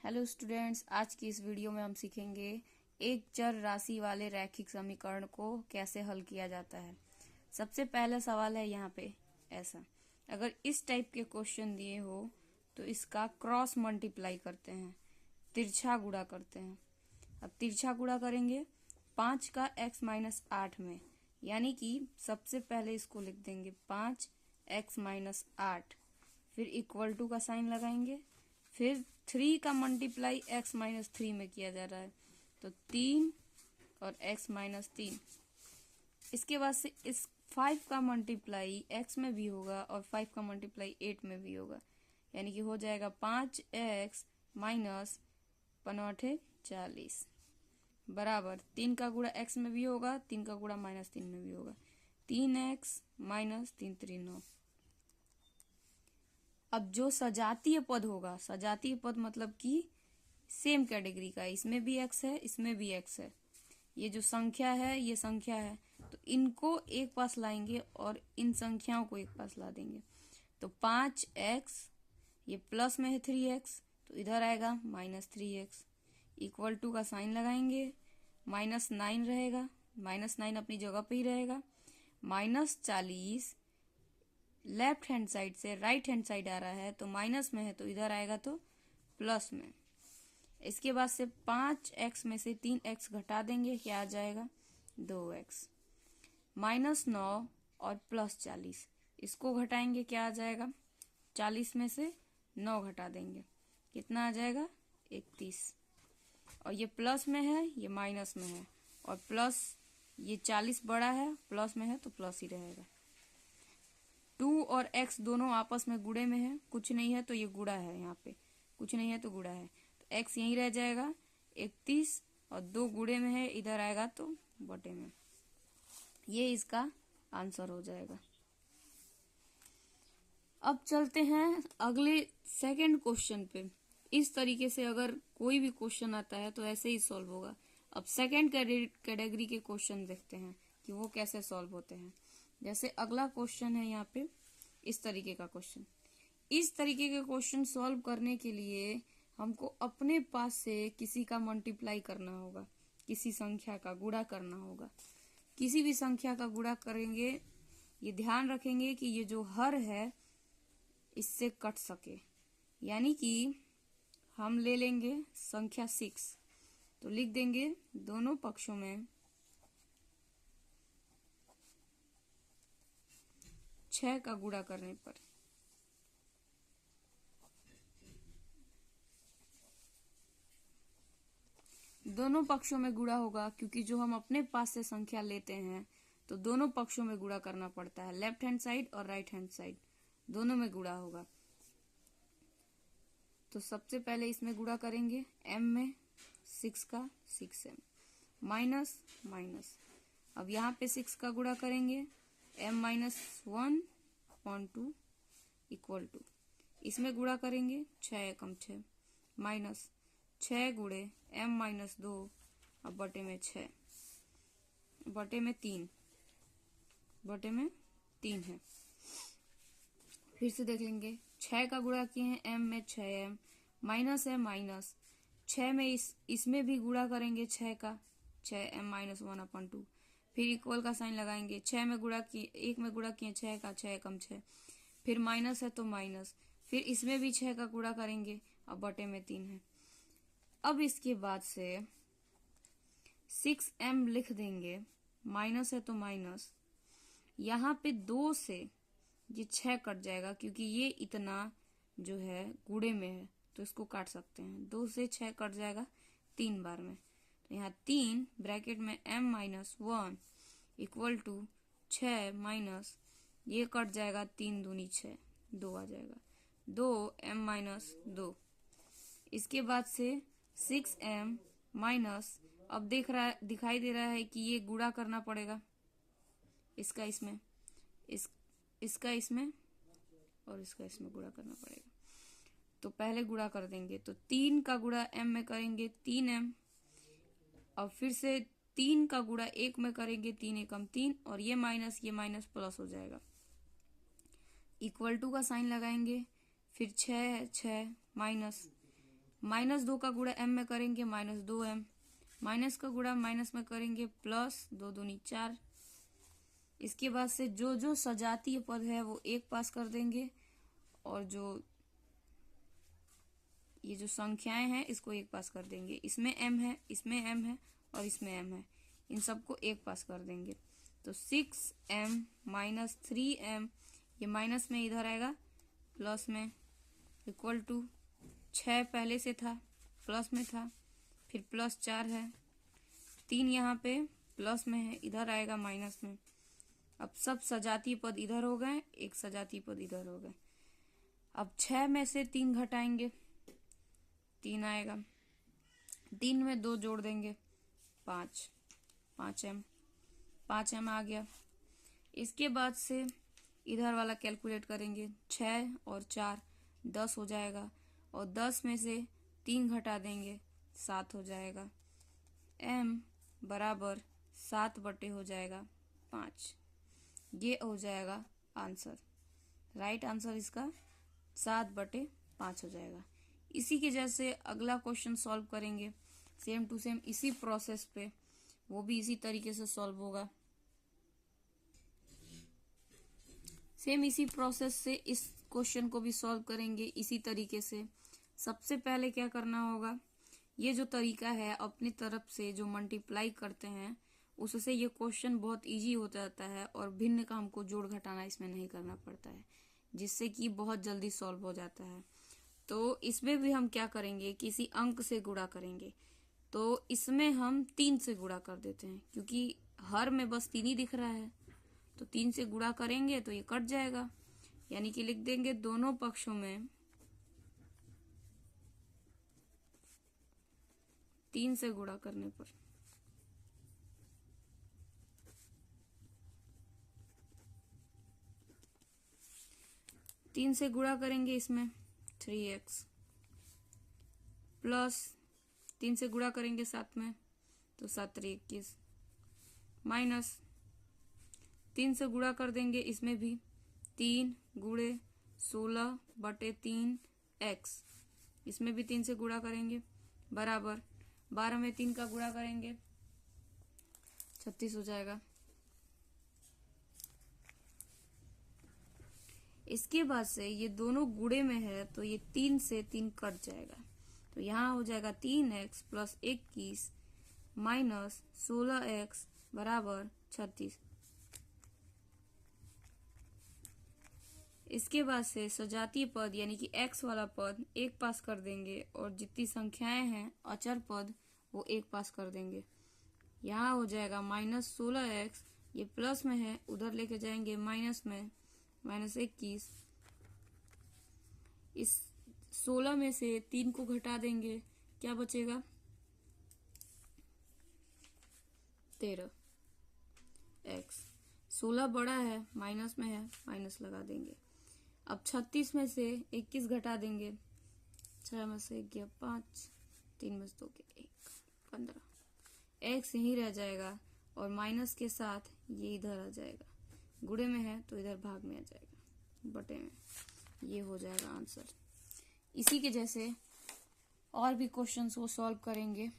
Hello students, आज की इस वीडियो में हम सीखेंगे एक चर राशि वाले रैखिक समीकरण को कैसे हल किया जाता है। सबसे पहला सवाल है यहाँ पे ऐसा, अगर इस टाइप के क्वेश्चन दिए हो तो इसका क्रॉस मल्टीप्लाई करते हैं, तिरछा गुणा करते हैं। अब तिरछा गुणा करेंगे 5 का x माइनस 8 में, यानी कि सबसे पहले इसको लिख देंगे 5x माइनस 8, फिर इक्वल टू का साइन लगाएंगे, फिर 3 का मल्टीप्लाई x माइनस 3 में किया जा रहा है तो 3 और x माइनस 3। इसके बाद से इस 5 का मल्टीप्लाई x में भी होगा और 5 का मल्टीप्लाई 8 में भी होगा, यानी कि हो जाएगा 5x माइनस 40 बराबर 3 का गुणा x में भी होगा, 3 का गुणा माइनस 3 में भी होगा, 3x माइनस 3 3 9। अब जो सजातीय पद होगा, सजातीय पद मतलब कि सेम कैटेगरी का, इसमें भी x है इसमें भी x है, ये जो संख्या है ये संख्या है, तो इनको एक पास लाएंगे और इन संख्याओं को एक पास ला देंगे। तो 5x ये प्लस में है 3x, तो इधर आएगा माइनस 3x, इक्वल टू का साइन लगाएंगे, माइनस 9 रहेगा, माइनस 9 अपनी जगह पे ही रहेगा, माइनस 40 लेफ्ट हैंड साइड से राइट हैंड साइड आ रहा है तो माइनस में है तो इधर आएगा तो प्लस में। इसके बाद से 5x में से 3x घटा देंगे, क्या आ जाएगा 2x, माइनस 9 और प्लस 40, इसको घटाएंगे क्या आ जाएगा, 40 में से 9 घटा देंगे, कितना आ जाएगा 31। और ये प्लस में है ये माइनस में है, और प्लस ये 40 बड़ा है प्लस में है तो प्लस ही रहेगा। 2 और x दोनों आपस में गुणे में है, कुछ नहीं है तो ये गुणा है, यहाँ पे कुछ नहीं है तो गुणा है, तो x यहीं रह जाएगा 31 और 2 गुणे में है, इधर आएगा तो बटे में। ये इसका आंसर हो जाएगा। अब चलते हैं अगले सेकंड क्वेश्चन पे। इस तरीके से अगर कोई भी क्वेश्चन आता है तो ऐसे ही सॉल्व होगा। अब सेकंड कैटेगरी के क्वेश्चन देखते हैं कि वो कैसे सॉल्व होते हैं। जैसे अगला क्वेश्चन है यहाँ पे इस तरीके का क्वेश्चन। इस तरीके के क्वेश्चन सॉल्व करने के लिए हमको अपने पास से किसी का मल्टीप्लाई करना होगा, किसी संख्या का गुणा करना होगा। किसी भी संख्या का गुणा करेंगे, ये ध्यान रखेंगे कि ये जो हर है इससे कट सके, यानी कि हम ले लेंगे संख्या 6, तो लिख देंगे दोनों पक्षों में 6 का गुणा करने पर दोनों पक्षों में गुणा होगा, क्योंकि जो हम अपने पास से संख्या लेते हैं तो दोनों पक्षों में गुणा करना पड़ता है, लेफ्ट हैंड साइड और राइट हैंड साइड दोनों में गुणा होगा। तो सबसे पहले इसमें गुणा करेंगे m में 6 का 6m माइनस माइनस, अब यहाँ पे 6 का गुणा करेंगे m minus 1 upon 2 equal to, इसमें गुणा करेंगे 6 एकम 6 माइनस 6 गुणे m माइनस 2, अब बटे में 6 बटे में 3 बटे में 3 है। फिर से देख लेंगे 6 का गुणा किए हैं m में 6m माइनस है माइनस 6 में इसमें भी गुणा करेंगे 6 का 6m माइनस 1 अपॉन 2, फिर इक्वल का साइन लगाएंगे, 6 में गुणा किए 1 में गुणा किए 6 का 6 कम 6, फिर माइनस है तो माइनस, फिर इसमें भी 6 का गुणा करेंगे, अब बटे में 3 है। अब इसके बाद से 6m लिख देंगे, माइनस है तो माइनस, यहाँ पे 2 से ये 6 कट जाएगा, क्योंकि ये इतना जो है गुणे में है तो इसको काट सकते हैं, 2 से 6 कट जाएगा 3 बार में, तो यहाँ 3 ब्रैकेट में m minus 1 equal to 6 minus ये कट जाएगा 3 दूनी 6, 2 आ जाएगा 2m माइनस 2। इसके बाद से 6m माइनस, अब दिखाई दे रहा है कि ये गुणा करना पड़ेगा, इसका इसमें इसका इसमें और इसका इसमें गुणा करना पड़ेगा। तो पहले गुणा कर देंगे, तो 3 का गुणा m में करेंगे 3m, और फिर से 3 का गुणा 1 में करेंगे 3 एकम 3, और ये माइनस प्लस हो जाएगा, इक्वल टू का साइन लगाएंगे, फिर 6 माइनस -2 का गुणा m में करेंगे -2m, माइनस का गुणा माइनस में करेंगे प्लस 2 दूनी 4। इसके बाद से जो जो सजातीय पद है वो 1 पास कर देंगे, और जो ये जो संख्याएं हैं इसको 1 पास कर देंगे। इसमें m है, इसमें m है और इसमें m है, इन सबको 1 पास कर देंगे। तो 6m माइनस 3m, ये माइनस में इधर आएगा प्लस में, इक्वल टू 6 पहले से था प्लस में था, फिर प्लस 4 है, 3 यहाँ पे प्लस में है, इधर आएगा माइनस में। अब सब सजातीय पद इधर हो गए, एक सजातीय पद इधर हो गए। अब 6 में से 3 घटाएंगे, 3 आएगा, 3 में 2 जोड़ देंगे 5, 5m आ गया। इसके बाद से इधर वाला कैलकुलेट करेंगे, 6 और 4 10 हो जाएगा, और 10 में से 3 घटा देंगे 7 हो जाएगा। m बराबर 7 बटे हो जाएगा 5, ये हो जाएगा आंसर। राइट आंसर इसका 7 बटे 5 हो जाएगा। इसी के जैसे अगला क्वेश्चन सॉल्व करेंगे, सेम टू सेम इसी प्रोसेस पे, वो भी इसी तरीके से सॉल्व होगा। सेम इसी प्रोसेस से इस क्वेश्चन को भी सॉल्व करेंगे इसी तरीके से। सबसे पहले क्या करना होगा, ये जो तरीका है अपनी तरफ से जो मल्टीप्लाई करते हैं उससे ये क्वेश्चन बहुत इजी हो जाता है, और भिन्न का हमको जोड़ घटाना इसमें नहीं करना पड़ता है, जिससे कि बहुत जल्दी सॉल्व हो जाता है। तो इसमें भी हम क्या करेंगे, किसी अंक से गुणा करेंगे। तो इसमें हम 3 से गुणा कर देते हैं, क्योंकि हर में बस 3 ही दिख रहा है, तो 3 से गुणा करेंगे तो ये कट जाएगा, यानी कि लिख देंगे दोनों पक्षों में 3 से गुणा करने पर 3 से गुणा करेंगे, इसमें 3x प्लस 3 से गुणा करेंगे 7 में तो 7 3 21, माइनस 3 से गुणा कर देंगे इसमें भी 3 गुणे 16 बटे 3x, इसमें भी 3 से गुणा करेंगे बराबर 12 में 3 का गुणा करेंगे 36 हो जाएगा। इसके बाद से ये दोनों गुणे में है तो ये 3 से 3 कट जाएगा, तो यहाँ हो जाएगा 3x प्लस 21 माइनस 16x बराबर 36। इसके बाद से सजातीय पद यानी कि x वाला पद 1 पास कर देंगे, और जितनी संख्याएं हैं अचर पद वो 1 पास कर देंगे। यहाँ हो जाएगा माइनस 16x, ये प्लस में है उधर लेके जाएंगे माइनस में, माइनस 21। इस 16 में से 3 को घटा देंगे, क्या बचेगा 13x। 16 बड़ा है माइनस में है, माइनस लगा देंगे। अब 36 में से 21 घटा देंगे, 6 में से 1 गया 5, 3 में से 2 गया 1, 15। x यहीं रह जाएगा और माइनस के साथ ये इधर आ जाएगा, गुणे में है तो इधर भाग में आ जाएगा बटे में, ये हो जाएगा आंसर। इसी के जैसे और भी क्वेश्चंस को सॉल्व करेंगे।